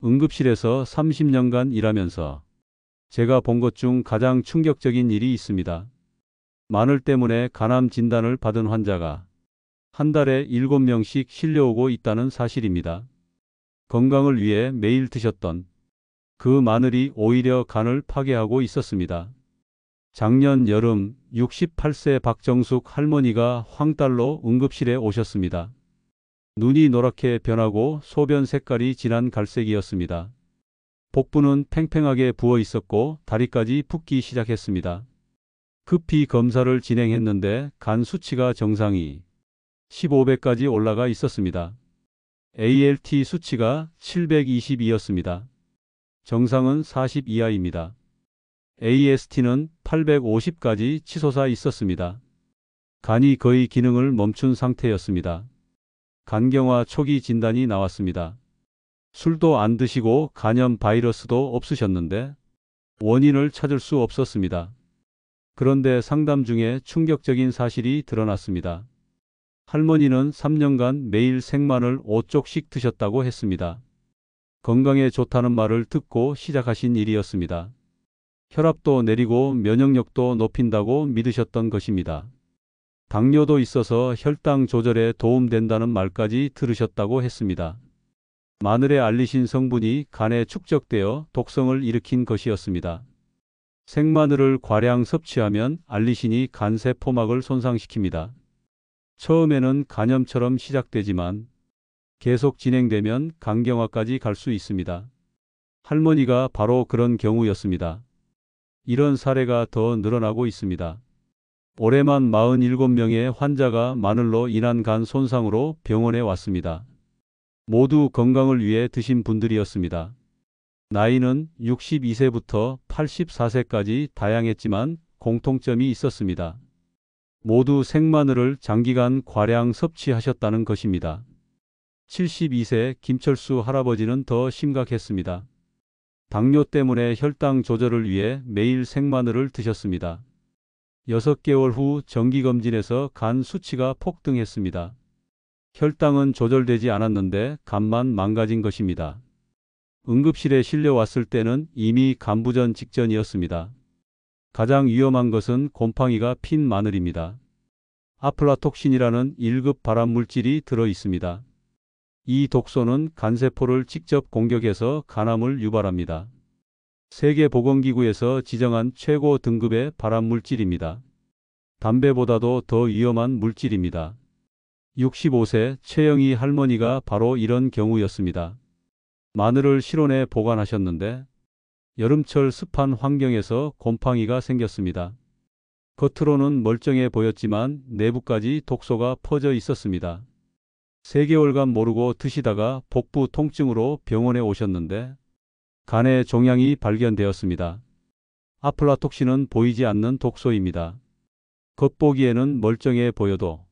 응급실에서 30년간 일하면서 제가 본 것 중 가장 충격적인 일이 있습니다. 마늘 때문에 간암 진단을 받은 환자가 한 달에 7명씩 실려오고 있다는 사실입니다. 건강을 위해 매일 드셨던 그 마늘이 오히려 간을 파괴하고 있었습니다. 작년 여름 68세 박정숙 할머니가 황달로 응급실에 오셨습니다. 눈이 노랗게 변하고 소변 색깔이 진한 갈색이었습니다. 복부는 팽팽하게 부어 있었고 다리까지 붓기 시작했습니다. 급히 검사를 진행했는데 간 수치가 정상이 15배까지 올라가 있었습니다. ALT 수치가 722였습니다. 정상은 40 이하입니다. AST는 850까지 치솟아 있었습니다. 간이 거의 기능을 멈춘 상태였습니다. 간경화 초기 진단이 나왔습니다. 술도 안 드시고 간염 바이러스도 없으셨는데 원인을 찾을 수 없었습니다. 그런데 상담 중에 충격적인 사실이 드러났습니다. 할머니는 3년간 매일 생마늘 5쪽씩 드셨다고 했습니다. 건강에 좋다는 말을 듣고 시작하신 일이었습니다. 혈압도 내리고 면역력도 높인다고 믿으셨던 것입니다. 당뇨도 있어서 혈당 조절에 도움된다는 말까지 들으셨다고 했습니다. 마늘에 알리신 성분이 간에 축적되어 독성을 일으킨 것이었습니다. 생마늘을 과량 섭취하면 알리신이 간세포막을 손상시킵니다. 처음에는 간염처럼 시작되지만 계속 진행되면 간경화까지 갈 수 있습니다. 할머니가 바로 그런 경우였습니다. 이런 사례가 더 늘어나고 있습니다. 올해만 47명의 환자가 마늘로 인한 간 손상으로 병원에 왔습니다. 모두 건강을 위해 드신 분들이었습니다. 나이는 62세부터 84세까지 다양했지만 공통점이 있었습니다. 모두 생마늘을 장기간 과량 섭취하셨다는 것입니다. 72세 김철수 할아버지는 더 심각했습니다. 당뇨 때문에 혈당 조절을 위해 매일 생마늘을 드셨습니다. 6개월 후 정기검진에서 간 수치가 폭등했습니다. 혈당은 조절되지 않았는데 간만 망가진 것입니다. 응급실에 실려왔을 때는 이미 간부전 직전이었습니다. 가장 위험한 것은 곰팡이가 핀 마늘입니다. 아플라톡신이라는 1급 발암물질이 들어 있습니다. 이 독소는 간세포를 직접 공격해서 간암을 유발합니다. 세계보건기구에서 지정한 최고 등급의 발암물질입니다. 담배보다도 더 위험한 물질입니다. 65세 최영희 할머니가 바로 이런 경우였습니다. 마늘을 실온에 보관하셨는데 여름철 습한 환경에서 곰팡이가 생겼습니다. 겉으로는 멀쩡해 보였지만 내부까지 독소가 퍼져 있었습니다. 3개월간 모르고 드시다가 복부 통증으로 병원에 오셨는데 간에 종양이 발견되었습니다. 아플라톡신은 보이지 않는 독소입니다. 겉보기에는 멀쩡해 보여도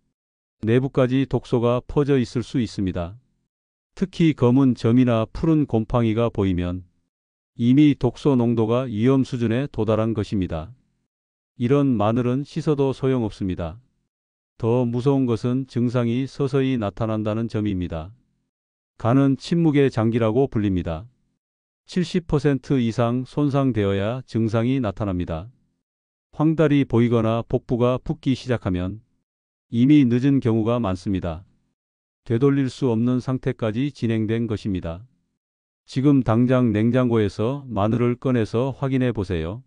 내부까지 독소가 퍼져 있을 수 있습니다. 특히 검은 점이나 푸른 곰팡이가 보이면 이미 독소 농도가 위험 수준에 도달한 것입니다. 이런 마늘은 씻어도 소용없습니다. 더 무서운 것은 증상이 서서히 나타난다는 점입니다. 간은 침묵의 장기라고 불립니다. 70% 이상 손상되어야 증상이 나타납니다. 황달이 보이거나 복부가 붓기 시작하면 이미 늦은 경우가 많습니다. 되돌릴 수 없는 상태까지 진행된 것입니다. 지금 당장 냉장고에서 마늘을 꺼내서 확인해 보세요.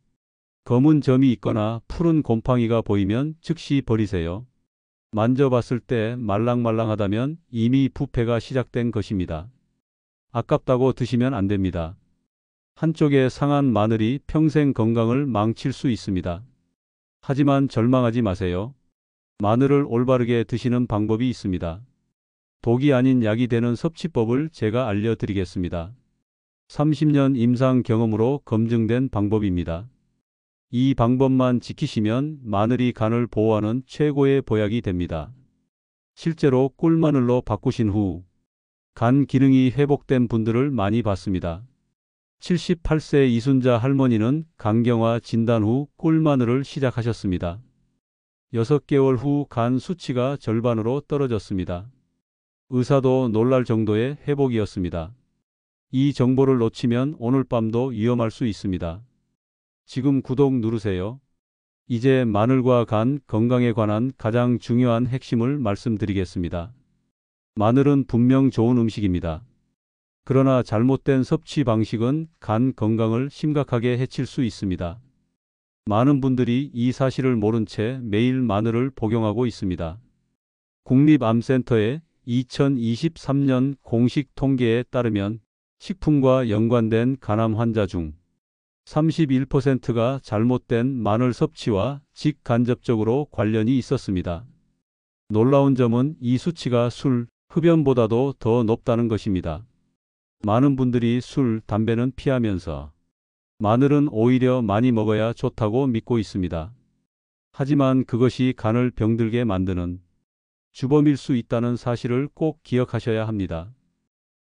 검은 점이 있거나 푸른 곰팡이가 보이면 즉시 버리세요. 만져봤을 때 말랑말랑하다면 이미 부패가 시작된 것입니다. 아깝다고 드시면 안 됩니다. 한쪽에 상한 마늘이 평생 건강을 망칠 수 있습니다. 하지만 절망하지 마세요. 마늘을 올바르게 드시는 방법이 있습니다. 독이 아닌 약이 되는 섭취법을 제가 알려드리겠습니다. 30년 임상 경험으로 검증된 방법입니다. 이 방법만 지키시면 마늘이 간을 보호하는 최고의 보약이 됩니다. 실제로 꿀마늘로 바꾸신 후 간 기능이 회복된 분들을 많이 봤습니다. 78세 이순자 할머니는 간경화 진단 후 꿀마늘을 시작하셨습니다. 6개월 후 간 수치가 절반으로 떨어졌습니다. 의사도 놀랄 정도의 회복이었습니다. 이 정보를 놓치면 오늘 밤도 위험할 수 있습니다. 지금 구독 누르세요. 이제 마늘과 간 건강에 관한 가장 중요한 핵심을 말씀드리겠습니다. 마늘은 분명 좋은 음식입니다. 그러나 잘못된 섭취 방식은 간 건강을 심각하게 해칠 수 있습니다. 많은 분들이 이 사실을 모른 채 매일 마늘을 복용하고 있습니다. 국립암센터의 2023년 공식 통계에 따르면 식품과 연관된 간암 환자 중 31%가 잘못된 마늘 섭취와 직간접적으로 관련이 있었습니다. 놀라운 점은 이 수치가 술, 흡연보다도 더 높다는 것입니다. 많은 분들이 술, 담배는 피하면서 마늘은 오히려 많이 먹어야 좋다고 믿고 있습니다. 하지만 그것이 간을 병들게 만드는 주범일 수 있다는 사실을 꼭 기억하셔야 합니다.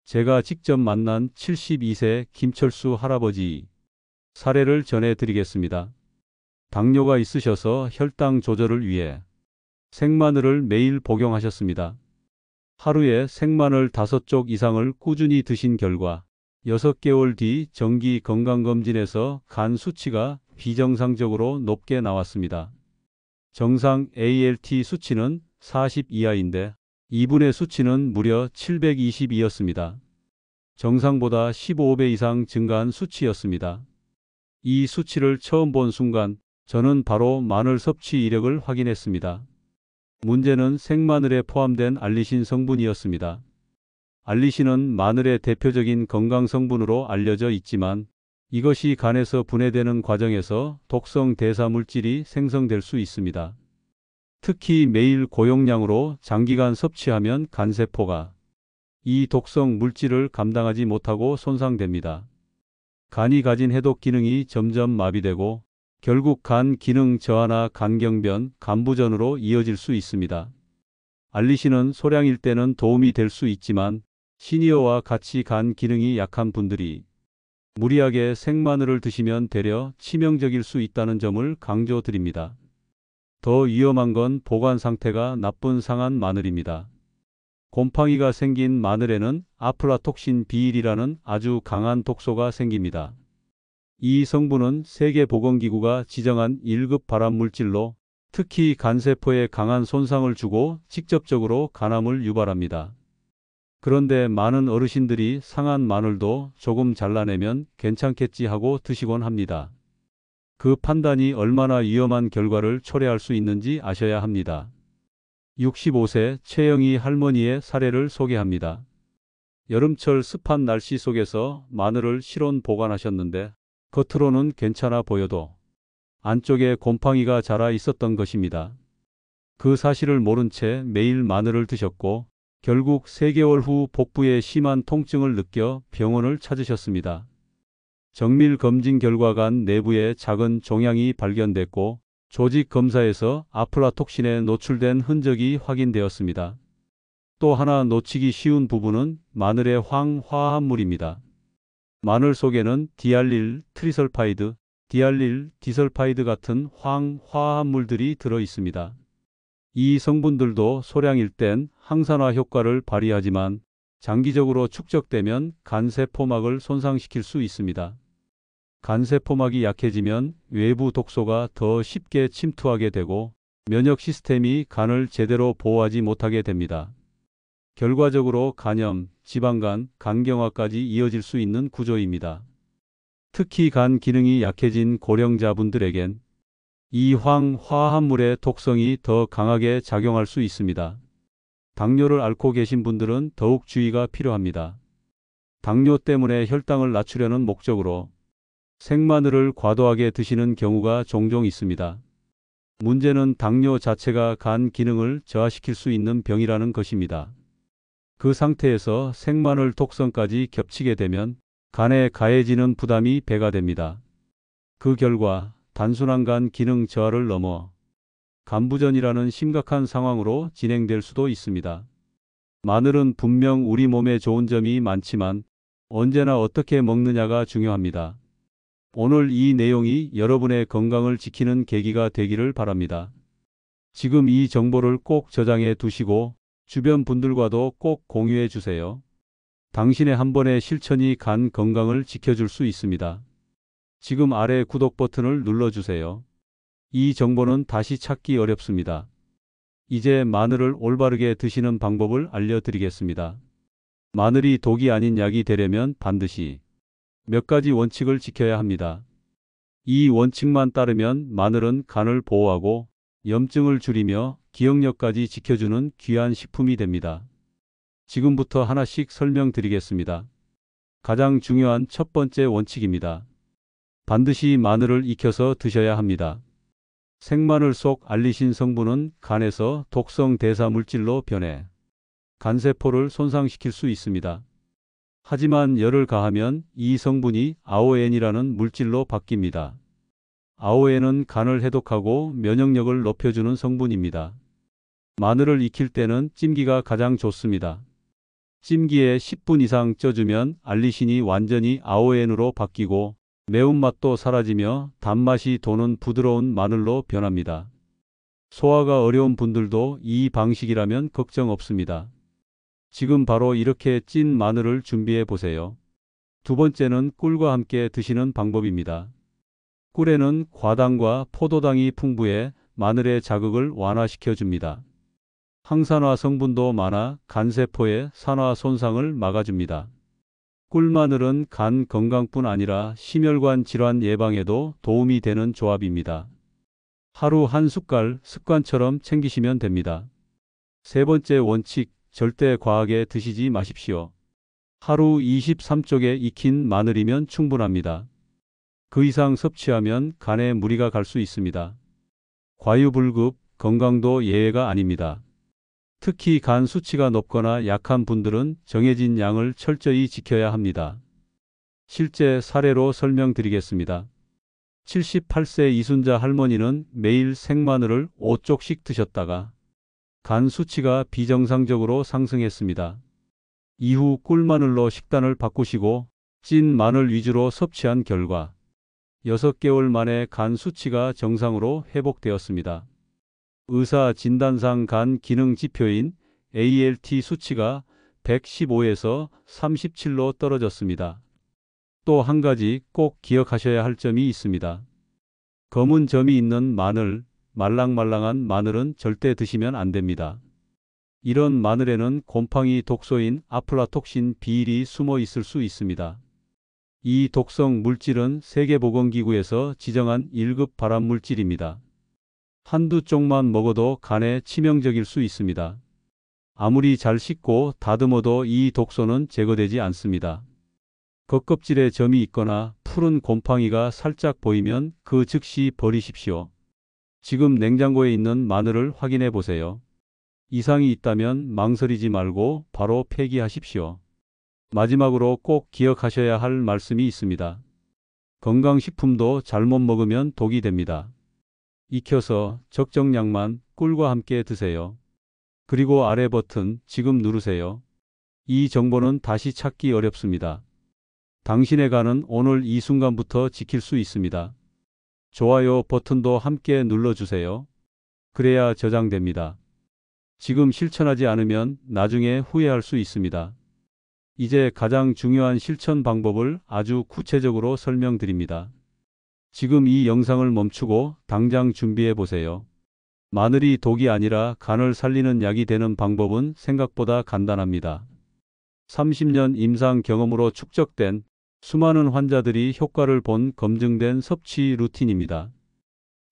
제가 직접 만난 72세 김철수 할아버지 사례를 전해드리겠습니다. 당뇨가 있으셔서 혈당 조절을 위해 생마늘을 매일 복용하셨습니다. 하루에 생마늘 5쪽 이상을 꾸준히 드신 결과 6개월 뒤 정기 건강검진에서 간 수치가 비정상적으로 높게 나왔습니다. 정상 ALT 수치는 40 이하인데 이분의 수치는 무려 720이었습니다. 정상보다 15배 이상 증가한 수치였습니다. 이 수치를 처음 본 순간 저는 바로 마늘 섭취 이력을 확인했습니다. 문제는 생마늘에 포함된 알리신 성분이었습니다. 알리신은 마늘의 대표적인 건강 성분으로 알려져 있지만 이것이 간에서 분해되는 과정에서 독성 대사 물질이 생성될 수 있습니다. 특히 매일 고용량으로 장기간 섭취하면 간세포가 이 독성 물질을 감당하지 못하고 손상됩니다. 간이 가진 해독 기능이 점점 마비되고 결국 간 기능 저하나 간경변, 간부전으로 이어질 수 있습니다. 알리신은 소량일 때는 도움이 될 수 있지만 시니어와 같이 간 기능이 약한 분들이 무리하게 생마늘을 드시면 되려 치명적일 수 있다는 점을 강조드립니다. 더 위험한 건 보관 상태가 나쁜 상한 마늘입니다. 곰팡이가 생긴 마늘에는 아플라톡신 B일이라는 아주 강한 독소가 생깁니다. 이 성분은 세계보건기구가 지정한 1급 발암물질로 특히 간세포에 강한 손상을 주고 직접적으로 간암을 유발합니다. 그런데 많은 어르신들이 상한 마늘도 조금 잘라내면 괜찮겠지 하고 드시곤 합니다. 그 판단이 얼마나 위험한 결과를 초래할 수 있는지 아셔야 합니다. 65세 최영희 할머니의 사례를 소개합니다. 여름철 습한 날씨 속에서 마늘을 실온 보관하셨는데 겉으로는 괜찮아 보여도 안쪽에 곰팡이가 자라 있었던 것입니다. 그 사실을 모른 채 매일 마늘을 드셨고 결국 3개월 후 복부에 심한 통증을 느껴 병원을 찾으셨습니다. 정밀 검진 결과 간 내부에 작은 종양이 발견됐고 조직 검사에서 아플라톡신에 노출된 흔적이 확인되었습니다. 또 하나 놓치기 쉬운 부분은 마늘의 황화합물입니다. 마늘 속에는 디알릴 트리설파이드, 디알릴 디설파이드 같은 황화합물들이 들어 있습니다. 이 성분들도 소량일 땐 항산화 효과를 발휘하지만 장기적으로 축적되면 간세포막을 손상시킬 수 있습니다. 간세포막이 약해지면 외부 독소가 더 쉽게 침투하게 되고 면역 시스템이 간을 제대로 보호하지 못하게 됩니다. 결과적으로 간염, 지방간, 간경화까지 이어질 수 있는 구조입니다. 특히 간 기능이 약해진 고령자분들에겐 이 황화합물의 독성이 더 강하게 작용할 수 있습니다. 당뇨를 앓고 계신 분들은 더욱 주의가 필요합니다. 당뇨 때문에 혈당을 낮추려는 목적으로 생마늘을 과도하게 드시는 경우가 종종 있습니다. 문제는 당뇨 자체가 간 기능을 저하시킬 수 있는 병이라는 것입니다. 그 상태에서 생마늘 독성까지 겹치게 되면 간에 가해지는 부담이 배가 됩니다. 그 결과 단순한 간 기능 저하를 넘어 간부전이라는 심각한 상황으로 진행될 수도 있습니다. 마늘은 분명 우리 몸에 좋은 점이 많지만 언제나 어떻게 먹느냐가 중요합니다. 오늘 이 내용이 여러분의 건강을 지키는 계기가 되기를 바랍니다. 지금 이 정보를 꼭 저장해 두시고 주변 분들과도 꼭 공유해 주세요. 당신의 한 번의 실천이 간 건강을 지켜줄 수 있습니다. 지금 아래 구독 버튼을 눌러주세요. 이 정보는 다시 찾기 어렵습니다. 이제 마늘을 올바르게 드시는 방법을 알려드리겠습니다. 마늘이 독이 아닌 약이 되려면 반드시 몇 가지 원칙을 지켜야 합니다. 이 원칙만 따르면 마늘은 간을 보호하고 염증을 줄이며 기억력까지 지켜주는 귀한 식품이 됩니다. 지금부터 하나씩 설명드리겠습니다. 가장 중요한 첫 번째 원칙입니다. 반드시 마늘을 익혀서 드셔야 합니다. 생마늘 속 알리신 성분은 간에서 독성 대사 물질로 변해 간세포를 손상시킬 수 있습니다. 하지만 열을 가하면 이 성분이 아오엔이라는 물질로 바뀝니다. 아오엔은 간을 해독하고 면역력을 높여주는 성분입니다. 마늘을 익힐 때는 찜기가 가장 좋습니다. 찜기에 10분 이상 쪄주면 알리신이 완전히 아오엔으로 바뀌고 매운맛도 사라지며 단맛이 도는 부드러운 마늘로 변합니다. 소화가 어려운 분들도 이 방식이라면 걱정 없습니다. 지금 바로 이렇게 찐 마늘을 준비해 보세요. 두 번째는 꿀과 함께 드시는 방법입니다. 꿀에는 과당과 포도당이 풍부해 마늘의 자극을 완화시켜 줍니다. 항산화 성분도 많아 간세포의 산화 손상을 막아줍니다. 꿀마늘은 간 건강뿐 아니라 심혈관 질환 예방에도 도움이 되는 조합입니다. 하루 한 숟갈 습관처럼 챙기시면 됩니다. 세 번째 원칙, 절대 과하게 드시지 마십시오. 하루 23쪽에 익힌 마늘이면 충분합니다. 그 이상 섭취하면 간에 무리가 갈 수 있습니다. 과유불급, 건강도 예외가 아닙니다. 특히 간 수치가 높거나 약한 분들은 정해진 양을 철저히 지켜야 합니다. 실제 사례로 설명드리겠습니다. 78세 이순자 할머니는 매일 생마늘을 5쪽씩 드셨다가 간 수치가 비정상적으로 상승했습니다. 이후 꿀마늘로 식단을 바꾸시고 찐 마늘 위주로 섭취한 결과 6개월 만에 간 수치가 정상으로 회복되었습니다. 의사 진단상 간 기능 지표인 ALT 수치가 115에서 37로 떨어졌습니다. 또 한 가지 꼭 기억하셔야 할 점이 있습니다. 검은 점이 있는 마늘, 말랑말랑한 마늘은 절대 드시면 안 됩니다. 이런 마늘에는 곰팡이 독소인 아플라톡신 비일이 숨어 있을 수 있습니다. 이 독성 물질은 세계보건기구에서 지정한 1급 발암물질입니다. 한두 쪽만 먹어도 간에 치명적일 수 있습니다. 아무리 잘 씻고 다듬어도 이 독소는 제거되지 않습니다. 겉껍질에 점이 있거나 푸른 곰팡이가 살짝 보이면 그 즉시 버리십시오. 지금 냉장고에 있는 마늘을 확인해 보세요. 이상이 있다면 망설이지 말고 바로 폐기하십시오. 마지막으로 꼭 기억하셔야 할 말씀이 있습니다. 건강식품도 잘못 먹으면 독이 됩니다. 익혀서 적정량만 꿀과 함께 드세요. 그리고 아래 버튼 지금 누르세요. 이 정보는 다시 찾기 어렵습니다. 당신의 간은 오늘 이 순간부터 지킬 수 있습니다. 좋아요 버튼도 함께 눌러주세요. 그래야 저장됩니다. 지금 실천하지 않으면 나중에 후회할 수 있습니다. 이제 가장 중요한 실천 방법을 아주 구체적으로 설명드립니다. 지금 이 영상을 멈추고 당장 준비해 보세요. 마늘이 독이 아니라 간을 살리는 약이 되는 방법은 생각보다 간단합니다. 30년 임상 경험으로 축적된 수많은 환자들이 효과를 본 검증된 섭취 루틴입니다.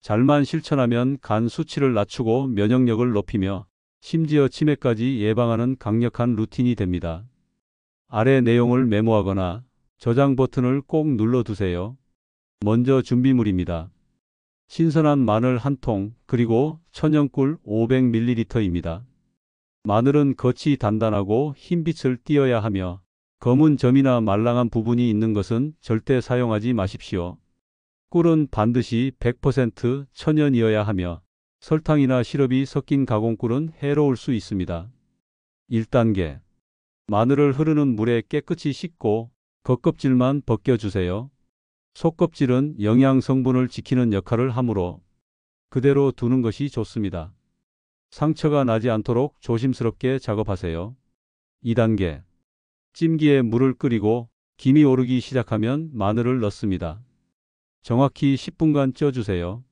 잘만 실천하면 간 수치를 낮추고 면역력을 높이며 심지어 치매까지 예방하는 강력한 루틴이 됩니다. 아래 내용을 메모하거나 저장 버튼을 꼭 눌러두세요. 먼저 준비물입니다. 신선한 마늘 1통, 그리고 천연꿀 500ml입니다. 마늘은 겉이 단단하고 흰빛을 띄어야 하며 검은 점이나 말랑한 부분이 있는 것은 절대 사용하지 마십시오. 꿀은 반드시 100% 천연이어야 하며 설탕이나 시럽이 섞인 가공꿀은 해로울 수 있습니다. 1단계. 마늘을 흐르는 물에 깨끗이 씻고 겉껍질만 벗겨주세요. 속껍질은 영양 성분을 지키는 역할을 하므로 그대로 두는 것이 좋습니다. 상처가 나지 않도록 조심스럽게 작업하세요. 2단계. 찜기에 물을 끓이고 김이 오르기 시작하면 마늘을 넣습니다. 정확히 10분간 쪄주세요.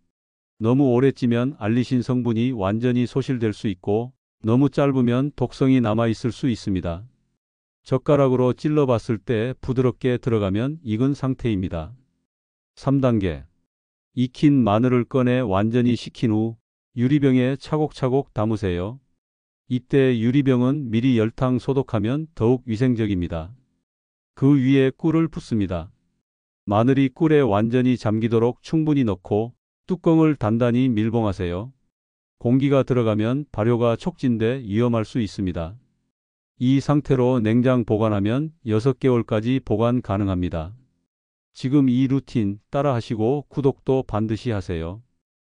너무 오래 찌면 알리신 성분이 완전히 소실될 수 있고 너무 짧으면 독성이 남아있을 수 있습니다. 젓가락으로 찔러 봤을 때 부드럽게 들어가면 익은 상태입니다. 3단계. 익힌 마늘을 꺼내 완전히 식힌 후 유리병에 차곡차곡 담으세요. 이때 유리병은 미리 열탕 소독하면 더욱 위생적입니다. 그 위에 꿀을 붓습니다. 마늘이 꿀에 완전히 잠기도록 충분히 넣고 뚜껑을 단단히 밀봉하세요. 공기가 들어가면 발효가 촉진돼 위험할 수 있습니다. 이 상태로 냉장 보관하면 6개월까지 보관 가능합니다. 지금 이 루틴 따라 하시고 구독도 반드시 하세요.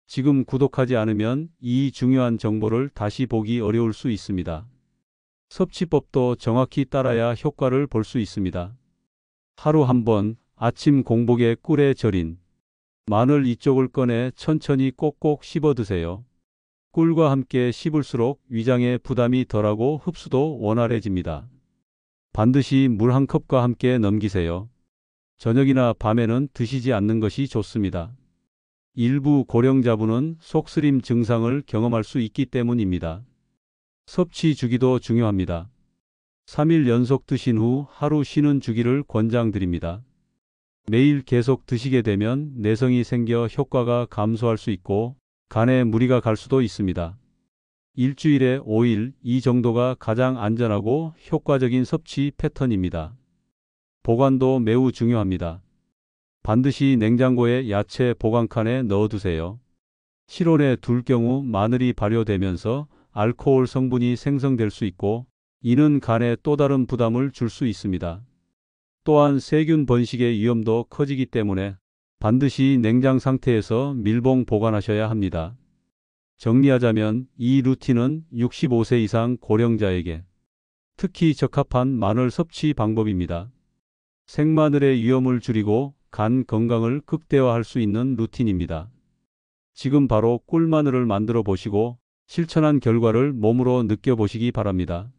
지금 구독하지 않으면 이 중요한 정보를 다시 보기 어려울 수 있습니다. 섭취법도 정확히 따라야 효과를 볼 수 있습니다. 하루 한 번 아침 공복에 꿀에 절인 마늘 이쪽을 꺼내 천천히 꼭꼭 씹어 드세요. 꿀과 함께 씹을수록 위장에 부담이 덜하고 흡수도 원활해집니다. 반드시 물 한 컵과 함께 넘기세요. 저녁이나 밤에는 드시지 않는 것이 좋습니다. 일부 고령자분은 속쓰림 증상을 경험할 수 있기 때문입니다. 섭취 주기도 중요합니다. 3일 연속 드신 후 하루 쉬는 주기를 권장드립니다. 매일 계속 드시게 되면 내성이 생겨 효과가 감소할 수 있고 간에 무리가 갈 수도 있습니다. 일주일에 5일 이 정도가 가장 안전하고 효과적인 섭취 패턴입니다. 보관도 매우 중요합니다. 반드시 냉장고에 야채 보관칸에 넣어두세요. 실온에 둘 경우 마늘이 발효되면서 알코올 성분이 생성될 수 있고 이는 간에 또 다른 부담을 줄 수 있습니다. 또한 세균 번식의 위험도 커지기 때문에 반드시 냉장 상태에서 밀봉 보관하셔야 합니다. 정리하자면 이 루틴은 65세 이상 고령자에게 특히 적합한 마늘 섭취 방법입니다. 생마늘의 위험을 줄이고 간 건강을 극대화할 수 있는 루틴입니다. 지금 바로 꿀마늘을 만들어 보시고 실천한 결과를 몸으로 느껴보시기 바랍니다.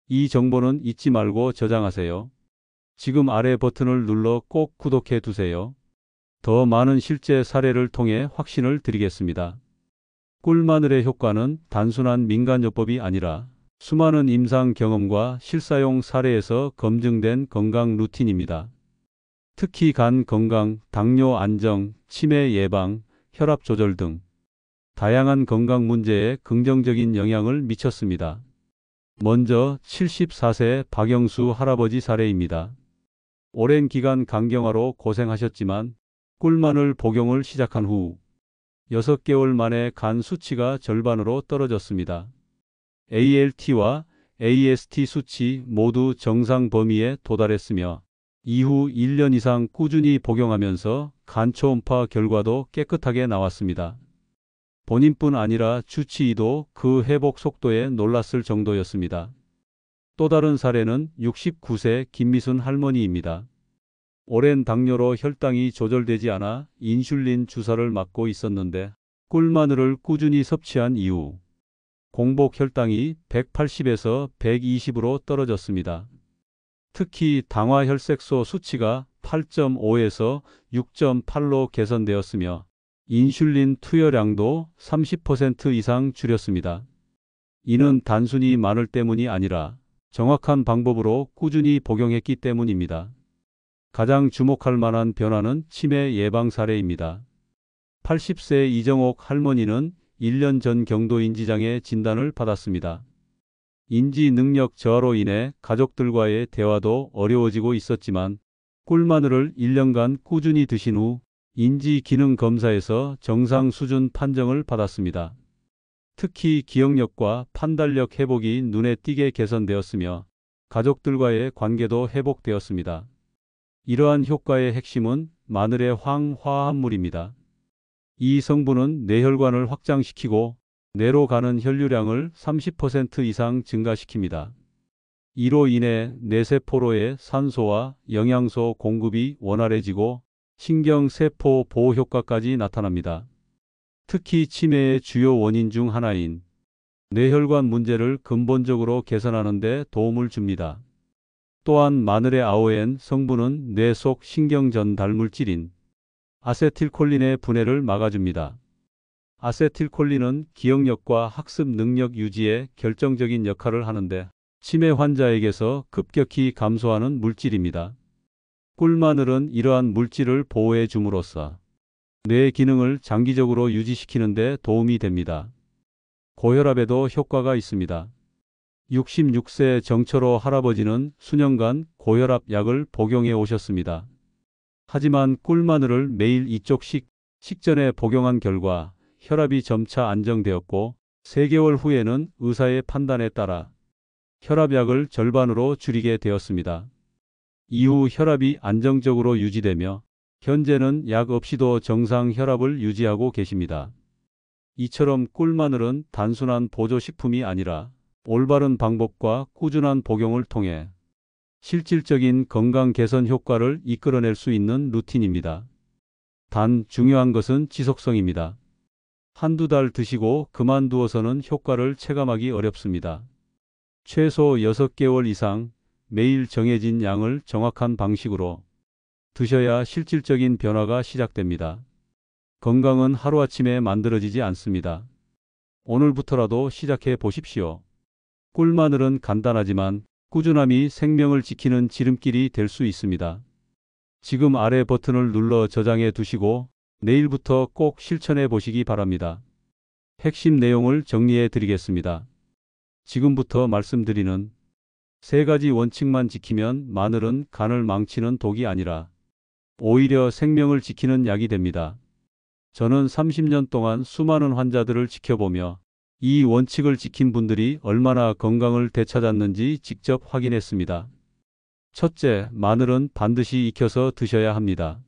이 정보는 잊지 말고 저장하세요. 지금 아래 버튼을 눌러 꼭 구독해 두세요. 더 많은 실제 사례를 통해 확신을 드리겠습니다. 꿀마늘의 효과는 단순한 민간요법이 아니라 수많은 임상 경험과 실사용 사례에서 검증된 건강 루틴입니다. 특히 간 건강, 당뇨 안정, 치매 예방, 혈압 조절 등 다양한 건강 문제에 긍정적인 영향을 미쳤습니다. 먼저 74세 박영수 할아버지 사례입니다. 오랜 기간 간경화로 고생하셨지만 꿀마늘 복용을 시작한 후 6개월 만에 간 수치가 절반으로 떨어졌습니다. ALT와 AST 수치 모두 정상 범위에 도달했으며 이후 1년 이상 꾸준히 복용하면서 간 초음파 결과도 깨끗하게 나왔습니다. 본인뿐 아니라 주치의도 그 회복 속도에 놀랐을 정도였습니다. 또 다른 사례는 69세 김미순 할머니입니다. 오랜 당뇨로 혈당이 조절되지 않아 인슐린 주사를 맞고 있었는데 꿀마늘을 꾸준히 섭취한 이후 공복 혈당이 180에서 120으로 떨어졌습니다. 특히 당화혈색소 수치가 8.5에서 6.8로 개선되었으며 인슐린 투여량도 30% 이상 줄였습니다. 이는 단순히 마늘 때문이 아니라 정확한 방법으로 꾸준히 복용했기 때문입니다. 가장 주목할 만한 변화는 치매 예방 사례입니다. 80세 이정옥 할머니는 1년 전 경도인지장애 진단을 받았습니다. 인지 능력 저하로 인해 가족들과의 대화도 어려워지고 있었지만 꿀마늘을 1년간 꾸준히 드신 후 인지 기능 검사에서 정상 수준 판정을 받았습니다. 특히 기억력과 판단력 회복이 눈에 띄게 개선되었으며 가족들과의 관계도 회복되었습니다. 이러한 효과의 핵심은 마늘의 황화합물입니다. 이 성분은 뇌혈관을 확장시키고 뇌로 가는 혈류량을 30% 이상 증가시킵니다. 이로 인해 뇌세포로의 산소와 영양소 공급이 원활해지고 신경세포 보호 효과까지 나타납니다. 특히 치매의 주요 원인 중 하나인 뇌혈관 문제를 근본적으로 개선하는 데 도움을 줍니다. 또한 마늘의 아오엔 성분은 뇌 속 신경 전달 물질인 아세틸콜린의 분해를 막아줍니다. 아세틸콜린은 기억력과 학습 능력 유지에 결정적인 역할을 하는데 치매 환자에게서 급격히 감소하는 물질입니다. 꿀마늘은 이러한 물질을 보호해 줌으로써 뇌 기능을 장기적으로 유지시키는 데 도움이 됩니다. 고혈압에도 효과가 있습니다. 66세 정철호 할아버지는 수년간 고혈압 약을 복용해 오셨습니다. 하지만 꿀마늘을 매일 2쪽씩 식전에 복용한 결과 혈압이 점차 안정되었고 3개월 후에는 의사의 판단에 따라 혈압약을 절반으로 줄이게 되었습니다. 이후 혈압이 안정적으로 유지되며 현재는 약 없이도 정상 혈압을 유지하고 계십니다. 이처럼 꿀마늘은 단순한 보조식품이 아니라 올바른 방법과 꾸준한 복용을 통해 실질적인 건강 개선 효과를 이끌어낼 수 있는 루틴입니다. 단 중요한 것은 지속성입니다. 한두 달 드시고 그만두어서는 효과를 체감하기 어렵습니다. 최소 6개월 이상 매일 정해진 양을 정확한 방식으로 드셔야 실질적인 변화가 시작됩니다. 건강은 하루아침에 만들어지지 않습니다. 오늘부터라도 시작해 보십시오. 꿀마늘은 간단하지만 꾸준함이 생명을 지키는 지름길이 될 수 있습니다. 지금 아래 버튼을 눌러 저장해 두시고 내일부터 꼭 실천해 보시기 바랍니다. 핵심 내용을 정리해 드리겠습니다. 지금부터 말씀드리는 3가지 원칙만 지키면 마늘은 간을 망치는 독이 아니라 오히려 생명을 지키는 약이 됩니다. 저는 30년 동안 수많은 환자들을 지켜보며 이 원칙을 지킨 분들이 얼마나 건강을 되찾았는지 직접 확인했습니다. 첫째, 마늘은 반드시 익혀서 드셔야 합니다.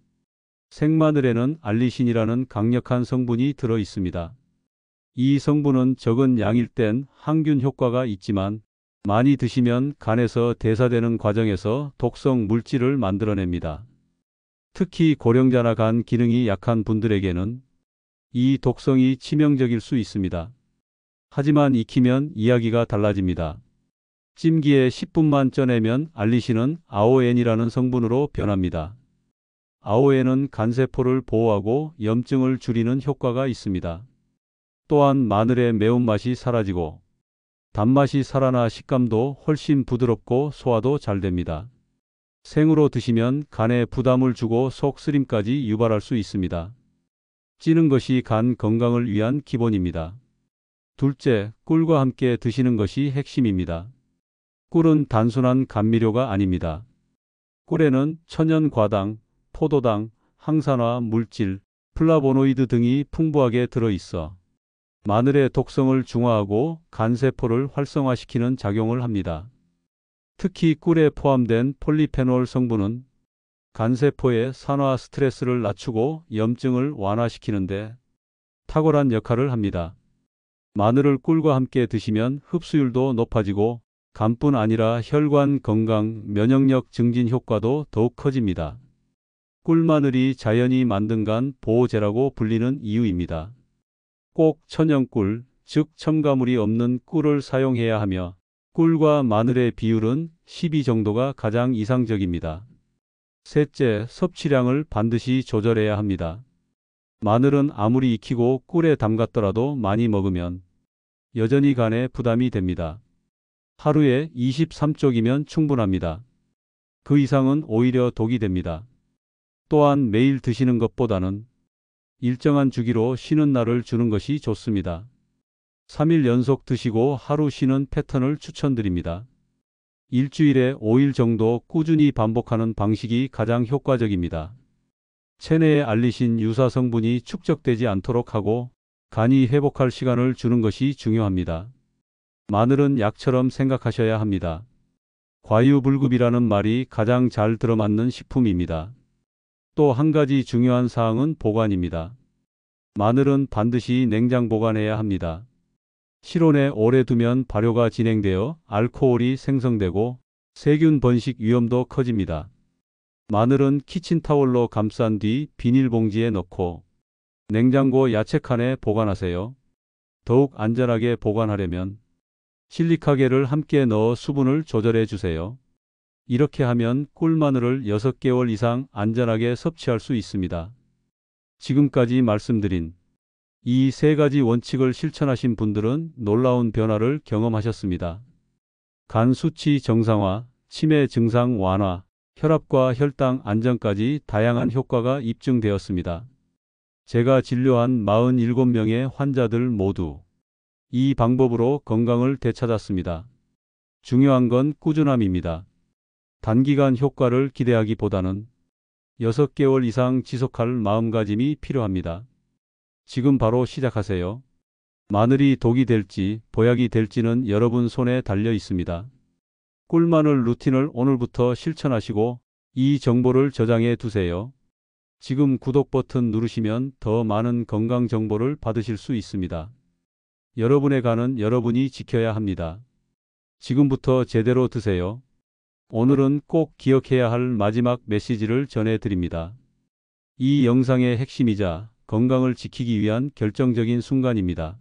생마늘에는 알리신이라는 강력한 성분이 들어 있습니다. 이 성분은 적은 양일 땐 항균 효과가 있지만 많이 드시면 간에서 대사되는 과정에서 독성 물질을 만들어냅니다. 특히 고령자나 간 기능이 약한 분들에게는 이 독성이 치명적일 수 있습니다. 하지만 익히면 이야기가 달라집니다. 찜기에 10분만 쪄내면 알리신은 아오엔이라는 성분으로 변합니다. 아오엔은 간세포를 보호하고 염증을 줄이는 효과가 있습니다. 또한 마늘의 매운맛이 사라지고 단맛이 살아나 식감도 훨씬 부드럽고 소화도 잘 됩니다. 생으로 드시면 간에 부담을 주고 속 쓰림까지 유발할 수 있습니다. 찌는 것이 간 건강을 위한 기본입니다. 둘째, 꿀과 함께 드시는 것이 핵심입니다. 꿀은 단순한 감미료가 아닙니다. 꿀에는 천연과당, 포도당, 항산화 물질, 플라보노이드 등이 풍부하게 들어있어 마늘의 독성을 중화하고 간세포를 활성화시키는 작용을 합니다. 특히 꿀에 포함된 폴리페놀 성분은 간세포의 산화 스트레스를 낮추고 염증을 완화시키는데 탁월한 역할을 합니다. 마늘을 꿀과 함께 드시면 흡수율도 높아지고 간뿐 아니라 혈관 건강, 면역력 증진 효과도 더욱 커집니다. 꿀마늘이 자연이 만든 간 보호제라고 불리는 이유입니다. 꼭 천연꿀, 즉 첨가물이 없는 꿀을 사용해야 하며 꿀과 마늘의 비율은 12 정도가 가장 이상적입니다. 셋째, 섭취량을 반드시 조절해야 합니다. 마늘은 아무리 익히고 꿀에 담갔더라도 많이 먹으면 여전히 간에 부담이 됩니다. 하루에 23쪽이면 충분합니다. 그 이상은 오히려 독이 됩니다. 또한 매일 드시는 것보다는 일정한 주기로 쉬는 날을 주는 것이 좋습니다. 3일 연속 드시고 하루 쉬는 패턴을 추천드립니다. 일주일에 5일 정도 꾸준히 반복하는 방식이 가장 효과적입니다. 체내에 알리신 유사 성분이 축적되지 않도록 하고 간이 회복할 시간을 주는 것이 중요합니다. 마늘은 약처럼 생각하셔야 합니다. 과유불급이라는 말이 가장 잘 들어맞는 식품입니다. 또 한 가지 중요한 사항은 보관입니다. 마늘은 반드시 냉장 보관해야 합니다. 실온에 오래 두면 발효가 진행되어 알코올이 생성되고 세균 번식 위험도 커집니다. 마늘은 키친타월로 감싼 뒤 비닐봉지에 넣고 냉장고 야채칸에 보관하세요. 더욱 안전하게 보관하려면 실리카겔을 함께 넣어 수분을 조절해 주세요. 이렇게 하면 꿀마늘을 6개월 이상 안전하게 섭취할 수 있습니다. 지금까지 말씀드린 이 3가지 원칙을 실천하신 분들은 놀라운 변화를 경험하셨습니다. 간 수치 정상화, 치매 증상 완화, 혈압과 혈당 안정까지 다양한 효과가 입증되었습니다. 제가 진료한 47명의 환자들 모두 이 방법으로 건강을 되찾았습니다. 중요한 건 꾸준함입니다. 단기간 효과를 기대하기보다는 6개월 이상 지속할 마음가짐이 필요합니다. 지금 바로 시작하세요. 마늘이 독이 될지 보약이 될지는 여러분 손에 달려 있습니다. 꿀마늘 루틴을 오늘부터 실천하시고 이 정보를 저장해 두세요. 지금 구독 버튼 누르시면 더 많은 건강 정보를 받으실 수 있습니다. 여러분의 간은 여러분이 지켜야 합니다. 지금부터 제대로 드세요. 오늘은 꼭 기억해야 할 마지막 메시지를 전해드립니다. 이 영상의 핵심이자 건강을 지키기 위한 결정적인 순간입니다.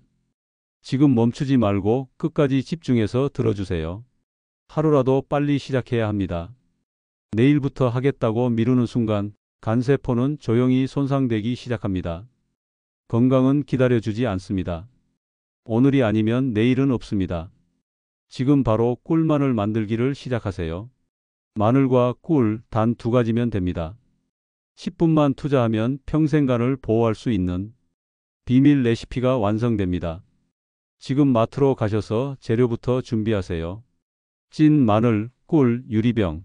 지금 멈추지 말고 끝까지 집중해서 들어주세요. 하루라도 빨리 시작해야 합니다. 내일부터 하겠다고 미루는 순간 간세포는 조용히 손상되기 시작합니다. 건강은 기다려주지 않습니다. 오늘이 아니면 내일은 없습니다. 지금 바로 꿀마늘 만들기를 시작하세요. 마늘과 꿀 단 2가지면 됩니다. 10분만 투자하면 평생 간을 보호할 수 있는 비밀 레시피가 완성됩니다. 지금 마트로 가셔서 재료부터 준비하세요. 찐 마늘, 꿀, 유리병.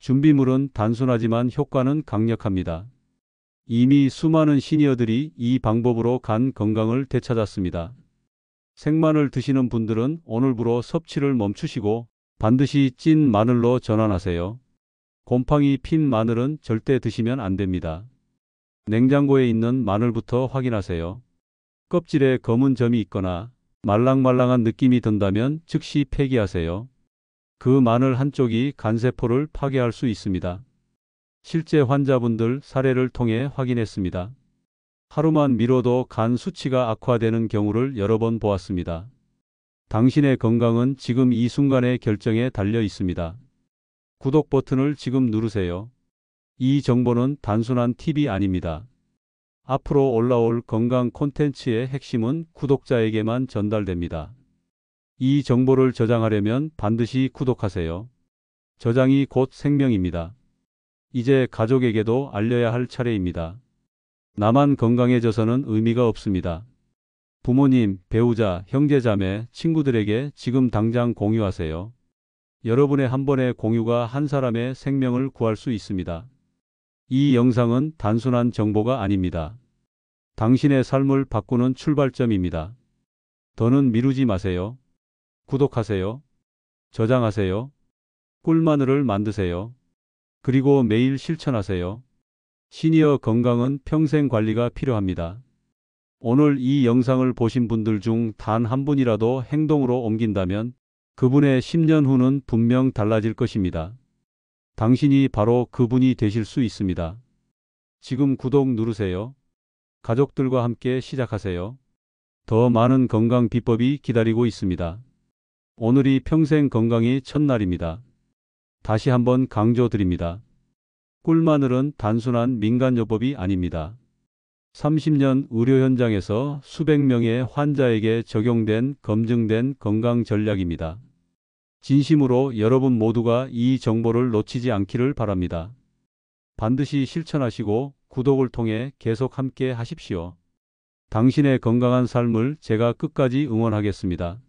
준비물은 단순하지만 효과는 강력합니다. 이미 수많은 시니어들이 이 방법으로 간 건강을 되찾았습니다. 생마늘 드시는 분들은 오늘부로 섭취를 멈추시고 반드시 찐 마늘로 전환하세요. 곰팡이 핀 마늘은 절대 드시면 안 됩니다. 냉장고에 있는 마늘부터 확인하세요. 껍질에 검은 점이 있거나 말랑말랑한 느낌이 든다면 즉시 폐기하세요. 그 마늘 한쪽이 간세포를 파괴할 수 있습니다. 실제 환자분들 사례를 통해 확인했습니다. 하루만 미뤄도 간 수치가 악화되는 경우를 여러 번 보았습니다. 당신의 건강은 지금 이 순간의 결정에 달려 있습니다. 구독 버튼을 지금 누르세요. 이 정보는 단순한 팁이 아닙니다. 앞으로 올라올 건강 콘텐츠의 핵심은 구독자에게만 전달됩니다. 이 정보를 저장하려면 반드시 구독하세요. 저장이 곧 생명입니다. 이제 가족에게도 알려야 할 차례입니다. 나만 건강해져서는 의미가 없습니다. 부모님, 배우자, 형제자매, 친구들에게 지금 당장 공유하세요. 여러분의 한 번의 공유가 한 사람의 생명을 구할 수 있습니다. 이 영상은 단순한 정보가 아닙니다. 당신의 삶을 바꾸는 출발점입니다. 더는 미루지 마세요. 구독하세요. 저장하세요. 꿀마늘을 만드세요. 그리고 매일 실천하세요. 시니어 건강은 평생 관리가 필요합니다. 오늘 이 영상을 보신 분들 중 단 한 분이라도 행동으로 옮긴다면 그분의 10년 후는 분명 달라질 것입니다. 당신이 바로 그분이 되실 수 있습니다. 지금 구독 누르세요. 가족들과 함께 시작하세요. 더 많은 건강 비법이 기다리고 있습니다. 오늘이 평생 건강의 첫날입니다. 다시 한번 강조드립니다. 꿀마늘은 단순한 민간요법이 아닙니다. 30년 의료 현장에서 수백 명의 환자에게 적용된 검증된 건강 전략입니다. 진심으로 여러분 모두가 이 정보를 놓치지 않기를 바랍니다. 반드시 실천하시고 구독을 통해 계속 함께 하십시오. 당신의 건강한 삶을 제가 끝까지 응원하겠습니다.